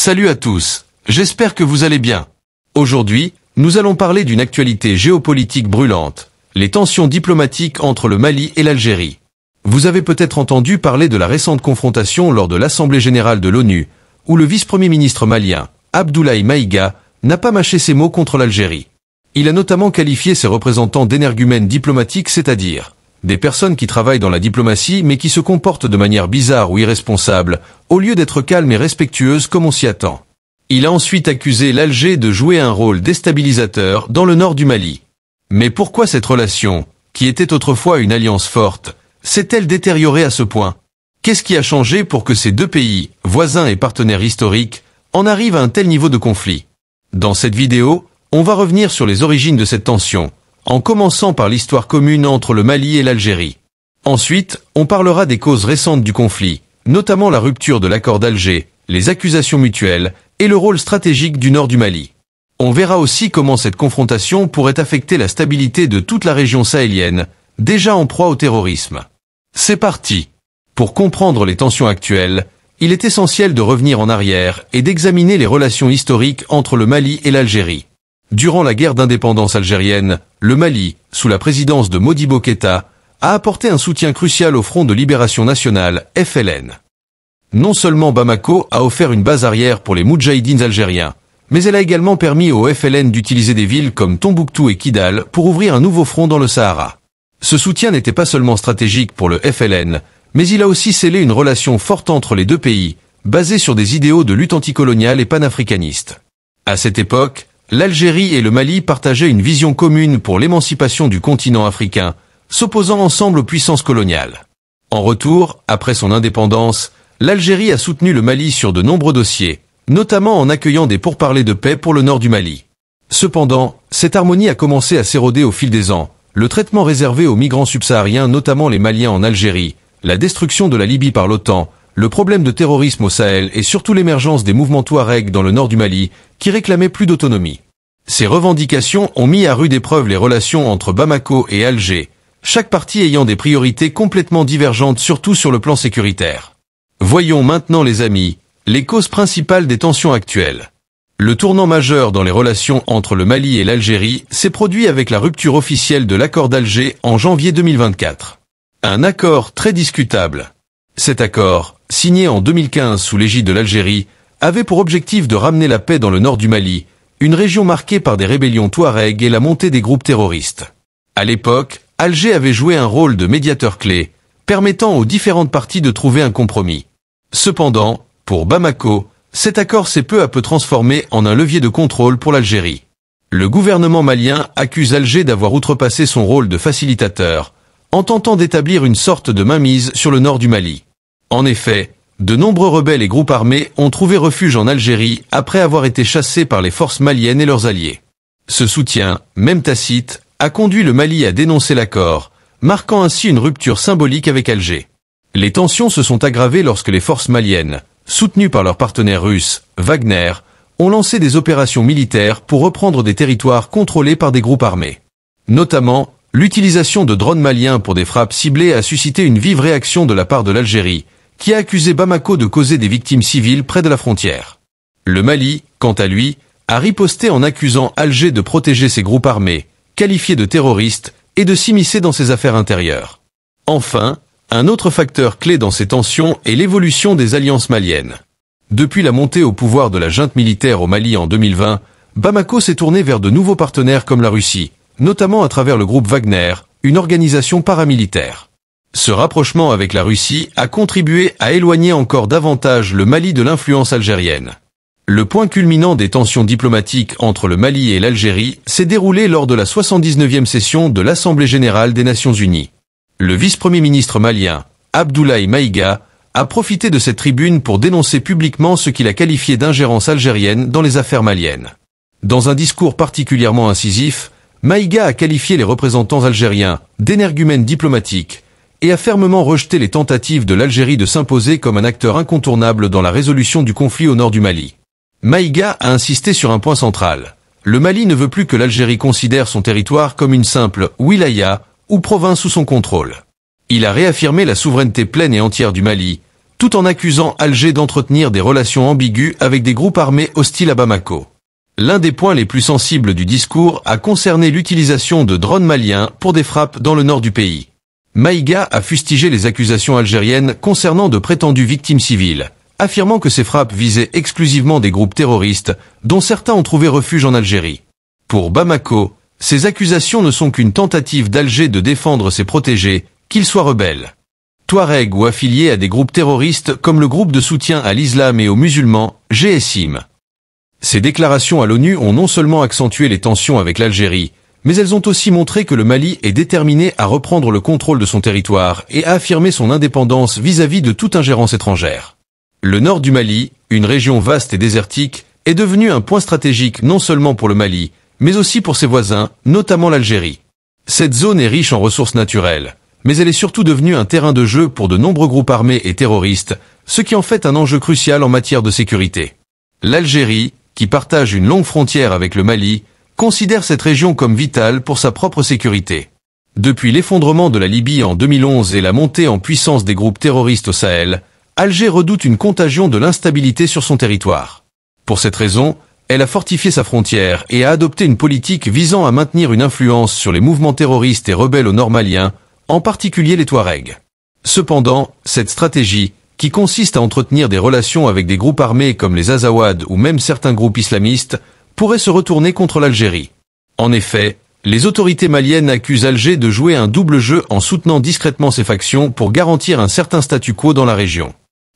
Salut à tous, j'espère que vous allez bien. Aujourd'hui, nous allons parler d'une actualité géopolitique brûlante, les tensions diplomatiques entre le Mali et l'Algérie. Vous avez peut-être entendu parler de la récente confrontation lors de l'Assemblée générale de l'ONU, où le vice-premier ministre malien, Abdoulaye Maïga, n'a pas mâché ses mots contre l'Algérie. Il a notamment qualifié ses représentants d'énergumènes diplomatiques, c'est-à-dire des personnes qui travaillent dans la diplomatie mais qui se comportent de manière bizarre ou irresponsable, au lieu d'être calmes et respectueuses comme on s'y attend. Il a ensuite accusé l'Alger de jouer un rôle déstabilisateur dans le nord du Mali. Mais pourquoi cette relation, qui était autrefois une alliance forte, s'est-elle détériorée à ce point? Qu'est-ce qui a changé pour que ces deux pays, voisins et partenaires historiques, en arrivent à un tel niveau de conflit? Dans cette vidéo, on va revenir sur les origines de cette tension, en commençant par l'histoire commune entre le Mali et l'Algérie. Ensuite, on parlera des causes récentes du conflit, notamment la rupture de l'accord d'Alger, les accusations mutuelles et le rôle stratégique du nord du Mali. On verra aussi comment cette confrontation pourrait affecter la stabilité de toute la région sahélienne, déjà en proie au terrorisme. C'est parti! Pour comprendre les tensions actuelles, il est essentiel de revenir en arrière et d'examiner les relations historiques entre le Mali et l'Algérie. Durant la guerre d'indépendance algérienne, le Mali, sous la présidence de Modibo Keïta, a apporté un soutien crucial au Front de Libération Nationale, FLN. Non seulement Bamako a offert une base arrière pour les moudjahidines algériens, mais elle a également permis au FLN d'utiliser des villes comme Tombouctou et Kidal pour ouvrir un nouveau front dans le Sahara. Ce soutien n'était pas seulement stratégique pour le FLN, mais il a aussi scellé une relation forte entre les deux pays, basée sur des idéaux de lutte anticoloniale et panafricaniste. À cette époque, l'Algérie et le Mali partageaient une vision commune pour l'émancipation du continent africain, s'opposant ensemble aux puissances coloniales. En retour, après son indépendance, l'Algérie a soutenu le Mali sur de nombreux dossiers, notamment en accueillant des pourparlers de paix pour le nord du Mali. Cependant, cette harmonie a commencé à s'éroder au fil des ans, le traitement réservé aux migrants subsahariens, notamment les Maliens en Algérie, la destruction de la Libye par l'OTAN, le problème de terrorisme au Sahel et surtout l'émergence des mouvements Touaregs dans le nord du Mali, qui réclamaient plus d'autonomie. Ces revendications ont mis à rude épreuve les relations entre Bamako et Alger, chaque partie ayant des priorités complètement divergentes, surtout sur le plan sécuritaire. Voyons maintenant, les amis, les causes principales des tensions actuelles. Le tournant majeur dans les relations entre le Mali et l'Algérie s'est produit avec la rupture officielle de l'accord d'Alger en janvier 2024. Un accord très discutable. Cet accord, signé en 2015 sous l'égide de l'Algérie, avait pour objectif de ramener la paix dans le nord du Mali, une région marquée par des rébellions Touaregs et la montée des groupes terroristes. À l'époque, Alger avait joué un rôle de médiateur clé, permettant aux différentes parties de trouver un compromis. Cependant, pour Bamako, cet accord s'est peu à peu transformé en un levier de contrôle pour l'Algérie. Le gouvernement malien accuse Alger d'avoir outrepassé son rôle de facilitateur, en tentant d'établir une sorte de mainmise sur le nord du Mali. En effet, de nombreux rebelles et groupes armés ont trouvé refuge en Algérie après avoir été chassés par les forces maliennes et leurs alliés. Ce soutien, même tacite, a conduit le Mali à dénoncer l'accord, marquant ainsi une rupture symbolique avec Alger. Les tensions se sont aggravées lorsque les forces maliennes, soutenues par leur partenaire russe, Wagner, ont lancé des opérations militaires pour reprendre des territoires contrôlés par des groupes armés. Notamment, l'utilisation de drones maliens pour des frappes ciblées a suscité une vive réaction de la part de l'Algérie, qui a accusé Bamako de causer des victimes civiles près de la frontière. Le Mali, quant à lui, a riposté en accusant Alger de protéger ses groupes armés, qualifiés de terroristes, et de s'immiscer dans ses affaires intérieures. Enfin, un autre facteur clé dans ces tensions est l'évolution des alliances maliennes. Depuis la montée au pouvoir de la junte militaire au Mali en 2020, Bamako s'est tourné vers de nouveaux partenaires comme la Russie, notamment à travers le groupe Wagner, une organisation paramilitaire. Ce rapprochement avec la Russie a contribué à éloigner encore davantage le Mali de l'influence algérienne. Le point culminant des tensions diplomatiques entre le Mali et l'Algérie s'est déroulé lors de la 79e session de l'Assemblée générale des Nations unies. Le vice-premier ministre malien, Abdoulaye Maïga, a profité de cette tribune pour dénoncer publiquement ce qu'il a qualifié d'ingérence algérienne dans les affaires maliennes. Dans un discours particulièrement incisif, Maïga a qualifié les représentants algériens d'énergumènes diplomatiques et a fermement rejeté les tentatives de l'Algérie de s'imposer comme un acteur incontournable dans la résolution du conflit au nord du Mali. Maïga a insisté sur un point central. Le Mali ne veut plus que l'Algérie considère son territoire comme une simple wilaya ou province sous son contrôle. Il a réaffirmé la souveraineté pleine et entière du Mali, tout en accusant Alger d'entretenir des relations ambiguës avec des groupes armés hostiles à Bamako. L'un des points les plus sensibles du discours a concerné l'utilisation de drones maliens pour des frappes dans le nord du pays. Maïga a fustigé les accusations algériennes concernant de prétendues victimes civiles, affirmant que ces frappes visaient exclusivement des groupes terroristes, dont certains ont trouvé refuge en Algérie. Pour Bamako, ces accusations ne sont qu'une tentative d'Alger de défendre ses protégés, qu'ils soient rebelles, Touaregs ou affiliés à des groupes terroristes comme le groupe de soutien à l'islam et aux musulmans, GSIM. Ces déclarations à l'ONU ont non seulement accentué les tensions avec l'Algérie, mais elles ont aussi montré que le Mali est déterminé à reprendre le contrôle de son territoire et à affirmer son indépendance vis-à-vis de toute ingérence étrangère. Le nord du Mali, une région vaste et désertique, est devenu un point stratégique non seulement pour le Mali, mais aussi pour ses voisins, notamment l'Algérie. Cette zone est riche en ressources naturelles, mais elle est surtout devenue un terrain de jeu pour de nombreux groupes armés et terroristes, ce qui en fait un enjeu crucial en matière de sécurité. L'Algérie, qui partage une longue frontière avec le Mali, considère cette région comme vitale pour sa propre sécurité. Depuis l'effondrement de la Libye en 2011 et la montée en puissance des groupes terroristes au Sahel, Alger redoute une contagion de l'instabilité sur son territoire. Pour cette raison, elle a fortifié sa frontière et a adopté une politique visant à maintenir une influence sur les mouvements terroristes et rebelles au nord malien, en particulier les Touaregs. Cependant, cette stratégie, qui consiste à entretenir des relations avec des groupes armés comme les Azawad ou même certains groupes islamistes, pourrait se retourner contre l'Algérie. En effet, les autorités maliennes accusent Alger de jouer un double jeu en soutenant discrètement ces factions pour garantir un certain statu quo dans la région.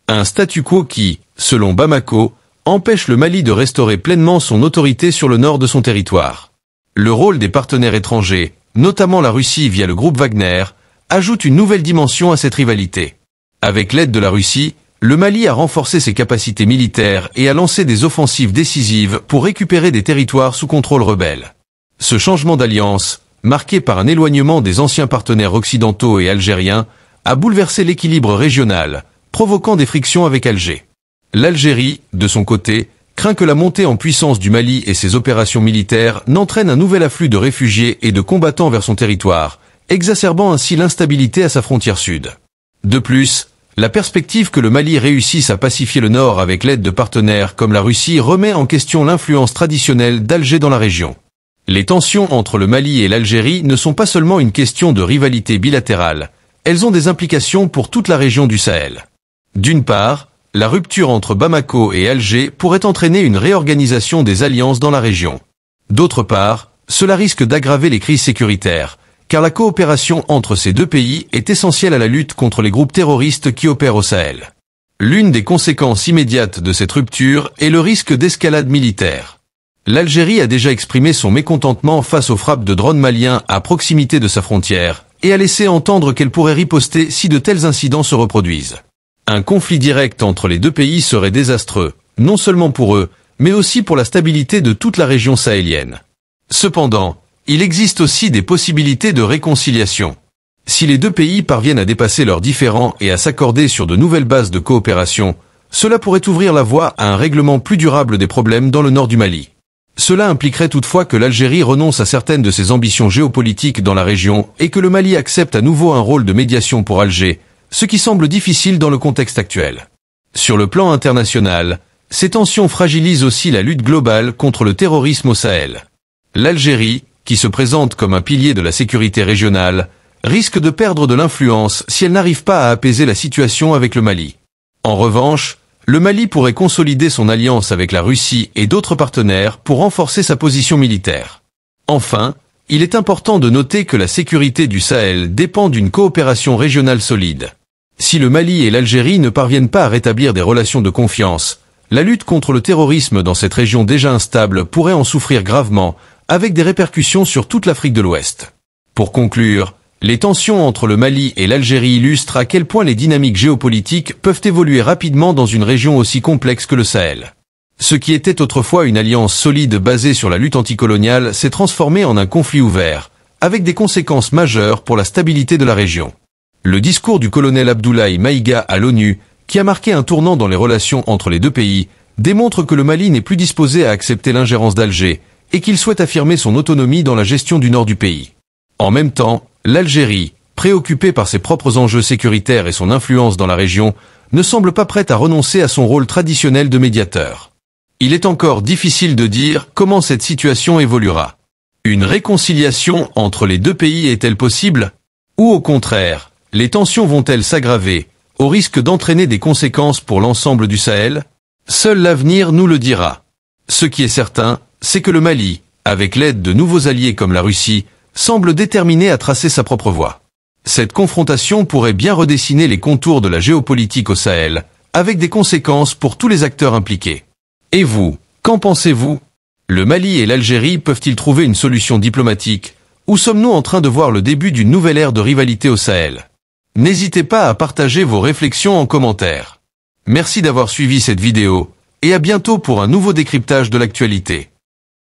Un statu quo qui, selon Bamako, empêche le Mali de restaurer pleinement son autorité sur le nord de son territoire. Le rôle des partenaires étrangers, notamment la Russie via le groupe Wagner, ajoute une nouvelle dimension à cette rivalité. Avec l'aide de la Russie, le Mali a renforcé ses capacités militaires et a lancé des offensives décisives pour récupérer des territoires sous contrôle rebelle. Ce changement d'alliance, marqué par un éloignement des anciens partenaires occidentaux et algériens, a bouleversé l'équilibre régional, provoquant des frictions avec Alger. L'Algérie, de son côté, craint que la montée en puissance du Mali et ses opérations militaires n'entraînent un nouvel afflux de réfugiés et de combattants vers son territoire, exacerbant ainsi l'instabilité à sa frontière sud. De plus, la perspective que le Mali réussisse à pacifier le Nord avec l'aide de partenaires comme la Russie remet en question l'influence traditionnelle d'Alger dans la région. Les tensions entre le Mali et l'Algérie ne sont pas seulement une question de rivalité bilatérale, elles ont des implications pour toute la région du Sahel. D'une part, la rupture entre Bamako et Alger pourrait entraîner une réorganisation des alliances dans la région. D'autre part, cela risque d'aggraver les crises sécuritaires, car la coopération entre ces deux pays est essentielle à la lutte contre les groupes terroristes qui opèrent au Sahel. L'une des conséquences immédiates de cette rupture est le risque d'escalade militaire. L'Algérie a déjà exprimé son mécontentement face aux frappes de drones maliens à proximité de sa frontière, et a laissé entendre qu'elle pourrait riposter si de tels incidents se reproduisent. Un conflit direct entre les deux pays serait désastreux, non seulement pour eux, mais aussi pour la stabilité de toute la région sahélienne. Cependant, il existe aussi des possibilités de réconciliation. Si les deux pays parviennent à dépasser leurs différends et à s'accorder sur de nouvelles bases de coopération, cela pourrait ouvrir la voie à un règlement plus durable des problèmes dans le nord du Mali. Cela impliquerait toutefois que l'Algérie renonce à certaines de ses ambitions géopolitiques dans la région et que le Mali accepte à nouveau un rôle de médiation pour Alger, ce qui semble difficile dans le contexte actuel. Sur le plan international, ces tensions fragilisent aussi la lutte globale contre le terrorisme au Sahel. L'Algérie, qui se présente comme un pilier de la sécurité régionale, risque de perdre de l'influence si elle n'arrive pas à apaiser la situation avec le Mali. En revanche, le Mali pourrait consolider son alliance avec la Russie et d'autres partenaires pour renforcer sa position militaire. Enfin, il est important de noter que la sécurité du Sahel dépend d'une coopération régionale solide. Si le Mali et l'Algérie ne parviennent pas à rétablir des relations de confiance, la lutte contre le terrorisme dans cette région déjà instable pourrait en souffrir gravement, avec des répercussions sur toute l'Afrique de l'Ouest. Pour conclure, les tensions entre le Mali et l'Algérie illustrent à quel point les dynamiques géopolitiques peuvent évoluer rapidement dans une région aussi complexe que le Sahel. Ce qui était autrefois une alliance solide basée sur la lutte anticoloniale s'est transformé en un conflit ouvert, avec des conséquences majeures pour la stabilité de la région. Le discours du colonel Abdoulaye Maïga à l'ONU, qui a marqué un tournant dans les relations entre les deux pays, démontre que le Mali n'est plus disposé à accepter l'ingérence d'Alger, et qu'il souhaite affirmer son autonomie dans la gestion du nord du pays. En même temps, l'Algérie, préoccupée par ses propres enjeux sécuritaires et son influence dans la région, ne semble pas prête à renoncer à son rôle traditionnel de médiateur. Il est encore difficile de dire comment cette situation évoluera. Une réconciliation entre les deux pays est-elle possible? Ou au contraire, les tensions vont-elles s'aggraver, au risque d'entraîner des conséquences pour l'ensemble du Sahel? Seul l'avenir nous le dira. Ce qui est certain, c'est que le Mali, avec l'aide de nouveaux alliés comme la Russie, semble déterminé à tracer sa propre voie. Cette confrontation pourrait bien redessiner les contours de la géopolitique au Sahel, avec des conséquences pour tous les acteurs impliqués. Et vous, qu'en pensez-vous? Le Mali et l'Algérie peuvent-ils trouver une solution diplomatique, ou sommes-nous en train de voir le début d'une nouvelle ère de rivalité au Sahel? N'hésitez pas à partager vos réflexions en commentaire. Merci d'avoir suivi cette vidéo, et à bientôt pour un nouveau décryptage de l'actualité.